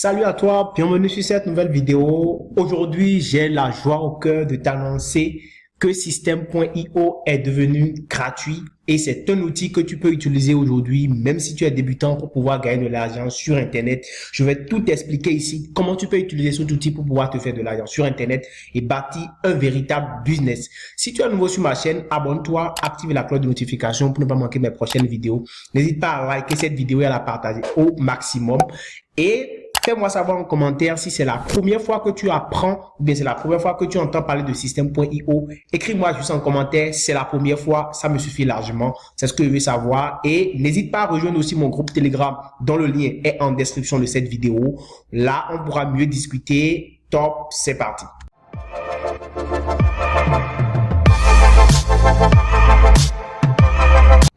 Salut à toi, bienvenue sur cette nouvelle vidéo. Aujourd'hui, j'ai la joie au cœur de t'annoncer que Système.io est devenu gratuit et c'est un outil que tu peux utiliser aujourd'hui, même si tu es débutant, pour pouvoir gagner de l'argent sur Internet. Je vais tout expliquer ici, comment tu peux utiliser cet outil pour pouvoir te faire de l'argent sur Internet et bâtir un véritable business. Si tu es nouveau sur ma chaîne, abonne-toi, active la cloche de notification pour ne pas manquer mes prochaines vidéos. N'hésite pas à liker cette vidéo et à la partager au maximum. Et fais-moi savoir en commentaire si c'est la première fois que tu apprends ou bien c'est la première fois que tu entends parler de Système.io. Écris-moi juste en commentaire, c'est la première fois, ça me suffit largement. C'est ce que je veux savoir. Et n'hésite pas à rejoindre aussi mon groupe Telegram dont le lien est en description de cette vidéo. Là, on pourra mieux discuter. Top, c'est parti.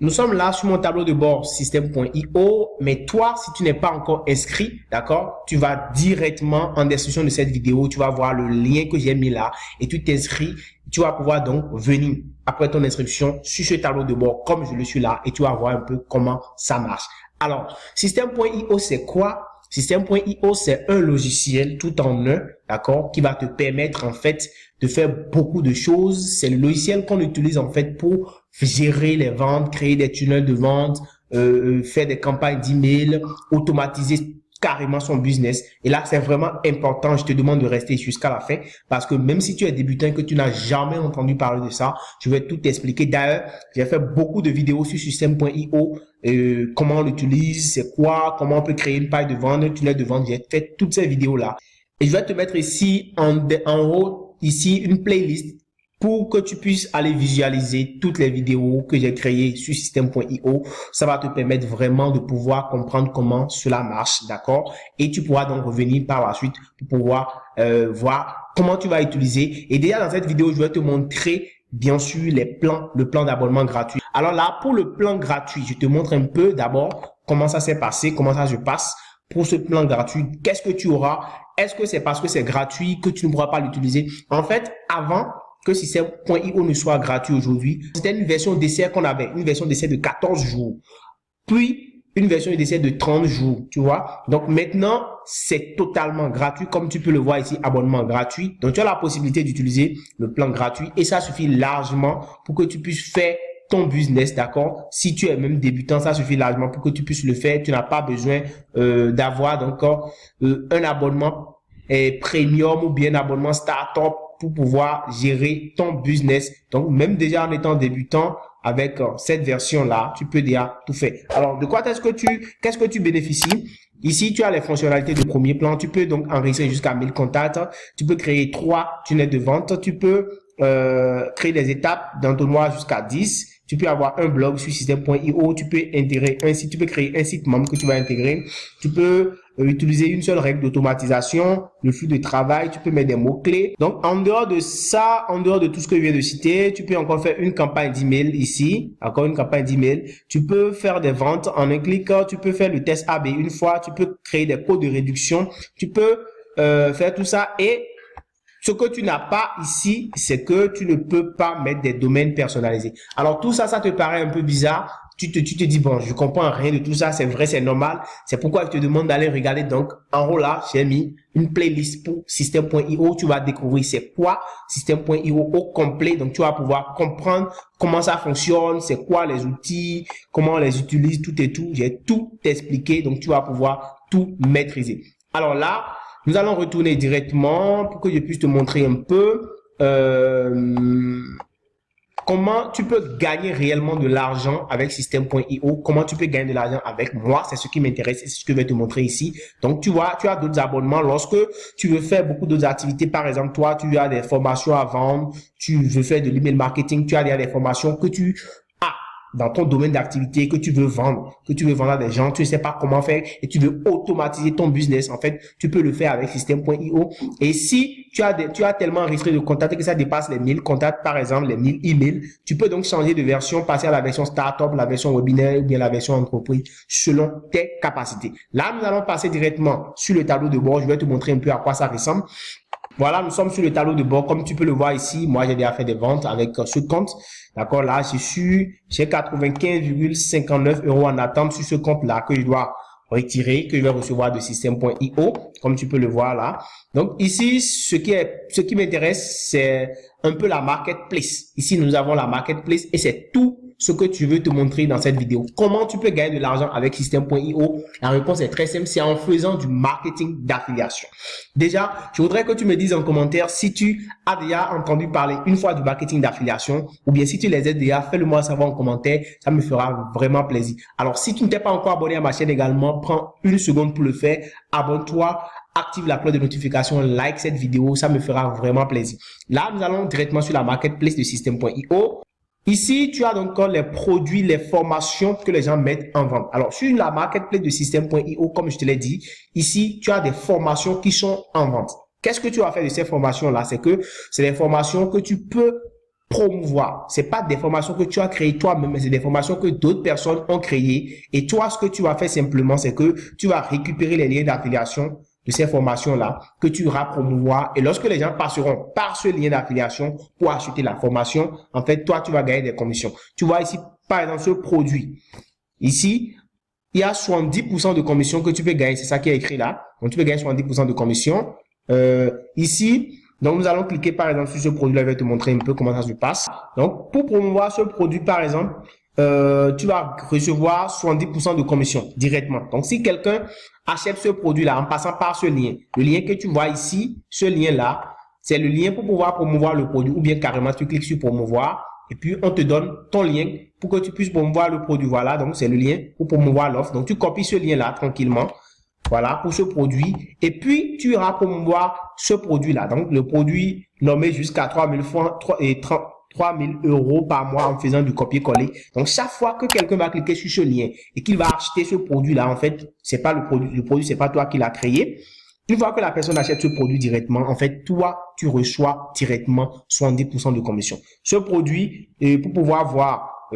Nous sommes là sur mon tableau de bord Système.io, mais toi, si tu n'es pas encore inscrit, d'accord, tu vas directement en description de cette vidéo, tu vas voir le lien que j'ai mis là et tu t'inscris. Tu vas pouvoir donc venir après ton inscription sur ce tableau de bord comme je le suis là et tu vas voir un peu comment ça marche. Alors, Système.io, c'est quoi? Système.io, c'est un logiciel tout en un, d'accord, qui va te permettre en fait de faire beaucoup de choses. C'est le logiciel qu'on utilise en fait pour gérer les ventes, créer des tunnels de vente, faire des campagnes d'email, automatiser carrément son business. Et là, c'est vraiment important. Je te demande de rester jusqu'à la fin parce que même si tu es débutant et que tu n'as jamais entendu parler de ça, je vais tout t'expliquer. D'ailleurs, j'ai fait beaucoup de vidéos sur Système.io, comment on l'utilise, c'est quoi, comment on peut créer une page de vente, un tunnel de vente. J'ai fait toutes ces vidéos-là. Et je vais te mettre ici en haut, ici, une playlist pour que tu puisses aller visualiser toutes les vidéos que j'ai créées sur Système.io. Ça va te permettre vraiment de pouvoir comprendre comment cela marche, d'accord? Et tu pourras donc revenir par la suite pour pouvoir voir comment tu vas utiliser. Et déjà dans cette vidéo, je vais te montrer bien sûr le plan d'abonnement gratuit. Alors là, pour le plan gratuit, je te montre un peu d'abord comment ça s'est passé, comment ça se passe. Pour ce plan gratuit, qu'est-ce que tu auras? Est-ce que c'est parce que c'est gratuit que tu ne pourras pas l'utiliser? En fait, avant que Système.io ne soit gratuit aujourd'hui, c'était une version d'essai qu'on avait, une version d'essai de 14 jours, puis une version d'essai de 30 jours, tu vois. Donc maintenant, c'est totalement gratuit, comme tu peux le voir ici, abonnement gratuit. Donc tu as la possibilité d'utiliser le plan gratuit et ça suffit largement pour que tu puisses faire ton business, d'accord? Si tu es même débutant, ça suffit largement pour que tu puisses le faire. Tu n'as pas besoin d'avoir donc un abonnement premium ou bien un abonnement start-up pour pouvoir gérer ton business. Donc, même déjà en étant débutant, avec cette version-là, tu peux déjà tout faire. Alors, de quoi qu'est-ce que tu bénéficies? Ici, tu as les fonctionnalités de premier plan. Tu peux donc enregistrer jusqu'à 1000 contacts. Tu peux créer 3 tunnels de vente. Tu peux créer des étapes d'entonnoir jusqu'à 10. Tu peux avoir un blog sur Système.io. Tu peux intégrer un site. Tu peux créer un site membre que tu vas intégrer. Tu peux utiliser une seule règle d'automatisation, le flux de travail, tu peux mettre des mots-clés. Donc, en dehors de ça, en dehors de tout ce que je viens de citer, tu peux encore faire une campagne d'email ici, encore une campagne d'email. Tu peux faire des ventes en un clic, tu peux faire le test AB une fois, tu peux créer des codes de réduction, tu peux faire tout ça et ce que tu n'as pas ici, c'est que tu ne peux pas mettre des domaines personnalisés. Alors tout ça, ça te paraît un peu bizarre. Tu te dis, bon, je comprends rien de tout ça, c'est vrai, c'est normal. C'est pourquoi je te demande d'aller regarder. Donc, en haut là, j'ai mis une playlist pour Système.io. Tu vas découvrir c'est quoi Système.io au complet. Donc, tu vas pouvoir comprendre comment ça fonctionne, c'est quoi les outils, comment on les utilise, tout et tout. J'ai tout expliqué. Donc, tu vas pouvoir tout maîtriser. Alors là, nous allons retourner directement pour que je puisse te montrer un peu comment tu peux gagner réellement de l'argent avec Système.io, comment tu peux gagner de l'argent avec moi, c'est ce qui m'intéresse et c'est ce que je vais te montrer ici. Donc, tu vois, tu as d'autres abonnements. Lorsque tu veux faire beaucoup d'autres activités, par exemple, toi, tu as des formations à vendre, tu veux faire de l'email marketing, tu as des formations que tu as dans ton domaine d'activité que tu veux vendre, à des gens, tu ne sais pas comment faire et tu veux automatiser ton business. En fait, tu peux le faire avec Système.io. Et si tu as tellement enregistré de contacts que ça dépasse les 1000 contacts, par exemple, les 1000 emails, tu peux donc changer de version, passer à la version startup, la version webinaire ou bien la version entreprise selon tes capacités. Là, nous allons passer directement sur le tableau de bord. Je vais te montrer un peu à quoi ça ressemble. Voilà, nous sommes sur le tableau de bord. Comme tu peux le voir ici, moi, j'ai déjà fait des ventes avec ce compte. D'accord, là, j'ai 95,59 € en attente sur ce compte-là que je dois retirer, que je vais recevoir de système.io, comme tu peux le voir là. Donc ici, ce qui m'intéresse, c'est un peu la marketplace. Ici, nous avons la marketplace et c'est tout ce que tu veux te montrer dans cette vidéo. Comment tu peux gagner de l'argent avec système.io? La réponse est très simple, c'est en faisant du marketing d'affiliation. Déjà, je voudrais que tu me dises en commentaire si tu as déjà entendu parler une fois du marketing d'affiliation ou bien si tu les aides déjà, fais-le moi savoir en commentaire, ça me fera vraiment plaisir. Alors, si tu ne t'es pas encore abonné à ma chaîne également, prends une seconde pour le faire, abonne-toi, active la cloche de notification, like cette vidéo, ça me fera vraiment plaisir. Là, nous allons directement sur la marketplace de système.io. Ici, tu as donc les produits, les formations que les gens mettent en vente. Alors, sur la marketplace de système.io, comme je te l'ai dit, ici, tu as des formations qui sont en vente. Qu'est-ce que tu vas faire de ces formations-là? C'est que c'est des formations que tu peux promouvoir. C'est pas des formations que tu as créées toi-même, mais c'est des formations que d'autres personnes ont créées. Et toi, ce que tu vas faire simplement, c'est que tu vas récupérer les liens d'affiliation de ces formations-là que tu iras promouvoir. Et lorsque les gens passeront par ce lien d'affiliation pour acheter la formation, en fait, toi, tu vas gagner des commissions. Tu vois ici, par exemple, ce produit. Ici, il y a 70% de commissions que tu peux gagner. C'est ça qui est écrit là. Donc, tu peux gagner 70% de commissions. Ici, donc, nous allons cliquer, par exemple, sur ce produit-là. Je vais te montrer un peu comment ça se passe. Donc, pour promouvoir ce produit, par exemple, tu vas recevoir 70% de commission directement. Donc, si quelqu'un achète ce produit-là en passant par ce lien, le lien que tu vois ici, ce lien-là, c'est le lien pour pouvoir promouvoir le produit ou bien carrément tu cliques sur promouvoir et puis on te donne ton lien pour que tu puisses promouvoir le produit. Voilà, donc c'est le lien pour promouvoir l'offre. Donc, tu copies ce lien-là tranquillement. Voilà, pour ce produit. Et puis, tu iras promouvoir ce produit-là. Donc, le produit nommé jusqu'à 3000 francs et 3000 € par mois en faisant du copier-coller. Donc, chaque fois que quelqu'un va cliquer sur ce lien et qu'il va acheter ce produit-là, en fait, c'est pas le produit, c'est pas toi qui l'as créé. Une fois que la personne achète ce produit directement, en fait, toi, tu reçois directement 70% de commission. Ce produit, pour pouvoir voir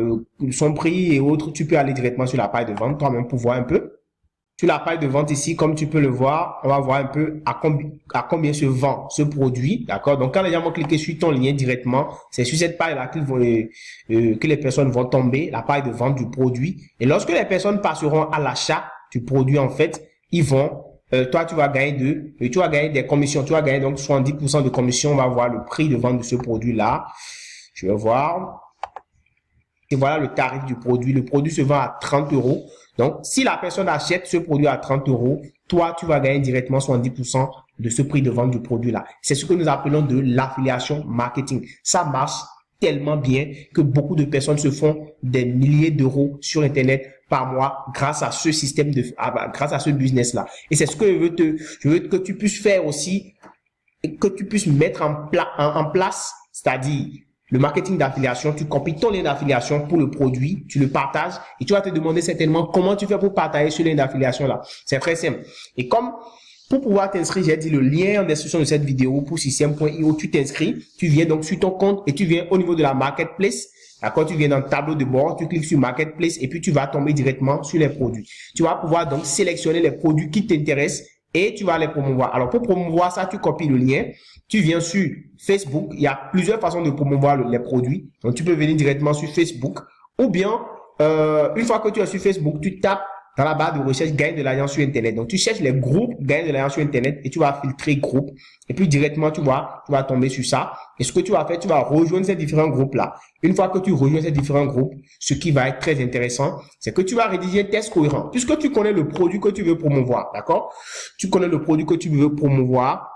son prix et autres, tu peux aller directement sur la page de vente, toi-même pour voir un peu. Sur la page de vente ici, comme tu peux le voir, on va voir un peu à combien se vend ce produit, d'accord? Donc, quand les gens vont cliquer sur ton lien directement, c'est sur cette page-là que les personnes vont tomber, la page de vente du produit. Et lorsque les personnes passeront à l'achat du produit, en fait, ils vont, toi, tu vas gagner des commissions. Tu vas gagner donc 70% de commission. On va voir le prix de vente de ce produit-là. Je vais voir. Et voilà le tarif du produit. Le produit se vend à 30 €. Donc, si la personne achète ce produit à 30 €, toi, tu vas gagner directement 70% de ce prix de vente du produit-là. C'est ce que nous appelons de l'affiliation marketing. Ça marche tellement bien que beaucoup de personnes se font des milliers d'euros sur Internet par mois grâce à ce système grâce à ce business-là. Et c'est ce que je veux que tu puisses faire aussi, que tu puisses mettre en place, c'est-à-dire le marketing d'affiliation. Tu copies ton lien d'affiliation pour le produit, tu le partages et tu vas te demander certainement comment tu fais pour partager ce lien d'affiliation là. C'est très simple. Et comme pour pouvoir t'inscrire, j'ai dit le lien en description de cette vidéo pour système.io, tu t'inscris, tu viens donc sur ton compte et tu viens au niveau de la marketplace. D'accord, tu viens dans le tableau de bord, tu cliques sur marketplace et puis tu vas tomber directement sur les produits. Tu vas pouvoir donc sélectionner les produits qui t'intéressent et tu vas les promouvoir. Alors, pour promouvoir ça, tu copies le lien. Tu viens sur Facebook. Il y a plusieurs façons de promouvoir les produits. Donc, tu peux venir directement sur Facebook. Ou bien, une fois que tu es sur Facebook, tu tapes dans la barre de recherche gagne de l'argent sur Internet. Donc, tu cherches les groupes gagne de l'argent sur Internet et tu vas filtrer groupe. Et puis, directement, tu vas tomber sur ça. Et ce que tu vas faire, tu vas rejoindre ces différents groupes-là. Une fois que tu rejoins ces différents groupes, ce qui va être très intéressant, c'est que tu vas rédiger un test cohérent. Puisque tu connais le produit que tu veux promouvoir, d'accord? Tu connais le produit que tu veux promouvoir.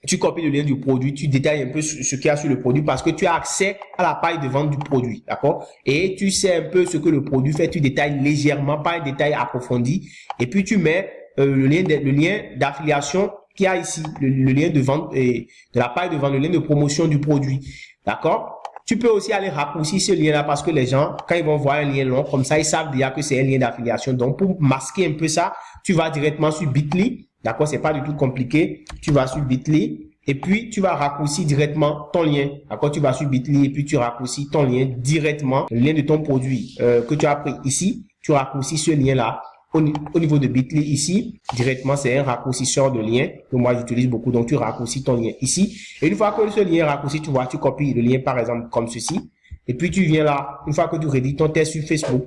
Tu copies le lien du produit, tu détailles un peu ce qu'il y a sur le produit parce que tu as accès à la page de vente du produit, d'accord? Et tu sais un peu ce que le produit fait, tu détailles légèrement, pas un détail approfondi. Et puis tu mets le lien d'affiliation qu'il y a ici, le lien de vente et de la page de vente, le lien de promotion du produit, d'accord? Tu peux aussi aller raccourcir ce lien-là parce que les gens, quand ils vont voir un lien long, comme ça, ils savent déjà que c'est un lien d'affiliation. Donc, pour masquer un peu ça, tu vas directement sur Bitly. D'accord, c'est pas du tout compliqué. Tu vas sur Bitly et puis tu vas raccourcir directement ton lien. D'accord, tu vas sur Bitly et puis tu raccourcis ton lien directement, le lien de ton produit que tu as pris ici. Tu raccourcis ce lien-là au niveau de Bitly ici. Directement, c'est un raccourcisseur de lien que moi j'utilise beaucoup. Donc, tu raccourcis ton lien ici. Et une fois que ce lien est raccourci, tu vois, tu copies le lien par exemple comme ceci. Et puis, tu viens là, une fois que tu rédiges ton test sur Facebook,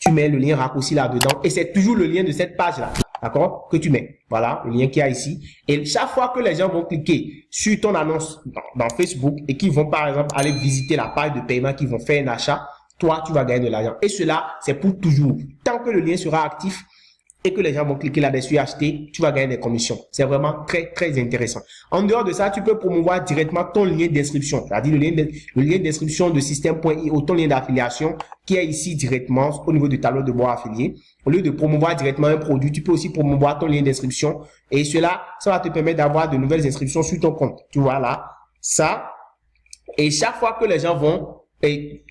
tu mets le lien raccourci là-dedans et c'est toujours le lien de cette page-là, d'accord, que tu mets. Voilà, le lien qu'il y a ici. Et chaque fois que les gens vont cliquer sur ton annonce dans Facebook et qu'ils vont, par exemple, aller visiter la page de paiement, qu'ils vont faire un achat, toi, tu vas gagner de l'argent. Et cela, c'est pour toujours. Tant que le lien sera actif, et que les gens vont cliquer là-dessus, acheter, tu vas gagner des commissions. C'est vraiment très, très intéressant. En dehors de ça, tu peux promouvoir directement ton lien d'inscription. C'est-à-dire le lien d'inscription de système.io, ton lien d'affiliation qui est ici directement au niveau du tableau de bord affilié. Au lieu de promouvoir directement un produit, tu peux aussi promouvoir ton lien d'inscription. Et cela, ça va te permettre d'avoir de nouvelles inscriptions sur ton compte. Tu vois là, ça. Et chaque fois que les gens vont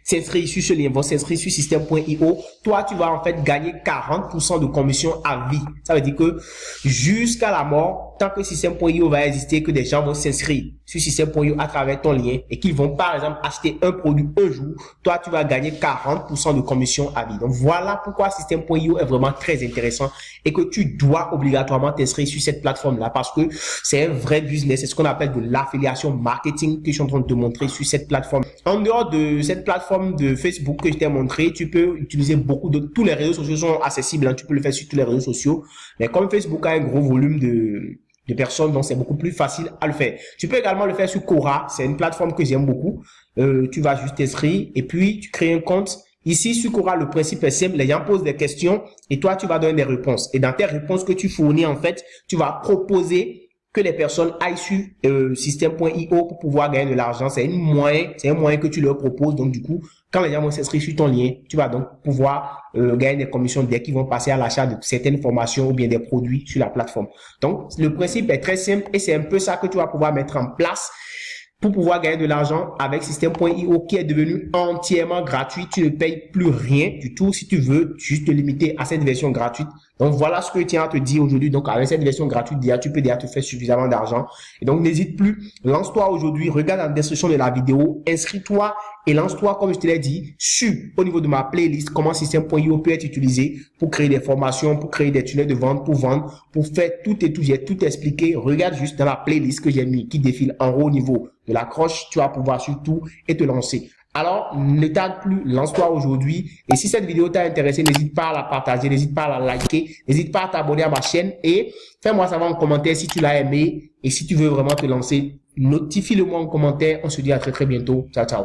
s'inscrire sur ce lien, vont s'inscrire sur système.io, toi, tu vas en fait gagner 40% de commission à vie. Ça veut dire que jusqu'à la mort, tant que système.io va exister, que des gens vont s'inscrire sur système.io à travers ton lien et qu'ils vont par exemple acheter un produit un jour, toi, tu vas gagner 40% de commission à vie. Donc, voilà pourquoi système.io est vraiment très intéressant et que tu dois obligatoirement t'inscrire sur cette plateforme-là parce que c'est un vrai business. C'est ce qu'on appelle de l'affiliation marketing que je suis en train de te montrer sur cette plateforme. En dehors de cette plateforme de Facebook que je t'ai montré, tu peux utiliser tous les réseaux sociaux sont accessibles, hein, tu peux le faire sur tous les réseaux sociaux, mais comme Facebook a un gros volume de personnes, donc c'est beaucoup plus facile à le faire. Tu peux également le faire sur Quora, c'est une plateforme que j'aime beaucoup. Tu vas juste t'inscrire et puis tu crées un compte. Ici, sur Quora, le principe est simple, les gens posent des questions et toi, tu vas donner des réponses. Et dans tes réponses que tu fournis, en fait, tu vas proposer que les personnes aillent sur système.io pour pouvoir gagner de l'argent. C'est un moyen que tu leur proposes. Donc, du coup, quand les gens vont s'inscrire sur ton lien, tu vas donc pouvoir gagner des commissions dès qu'ils vont passer à l'achat de certaines formations ou bien des produits sur la plateforme. Donc, le principe est très simple et c'est un peu ça que tu vas pouvoir mettre en place pour pouvoir gagner de l'argent avec système.io qui est devenu entièrement gratuit. Tu ne payes plus rien du tout si tu veux juste te limiter à cette version gratuite. Donc, voilà ce que je tiens à te dire aujourd'hui. Donc, avec cette version gratuite, déjà, tu peux déjà te faire suffisamment d'argent. Et donc, n'hésite plus. Lance-toi aujourd'hui. Regarde la description de la vidéo. Inscris-toi et lance-toi, comme je te l'ai dit, au niveau de ma playlist, comment système.io peut être utilisé pour créer des formations, pour créer des tunnels de vente, pour vendre, pour faire tout et tout. J'ai tout expliqué. Regarde juste dans la playlist que j'ai mis qui défile en haut au niveau de la croche. Tu vas pouvoir surtout et te lancer. Alors, ne tarde plus, lance-toi aujourd'hui. Et si cette vidéo t'a intéressé, n'hésite pas à la partager, n'hésite pas à la liker, n'hésite pas à t'abonner à ma chaîne et fais-moi savoir en commentaire si tu l'as aimé et si tu veux vraiment te lancer. Notifie-le moi en commentaire. On se dit à très très bientôt. Ciao, ciao.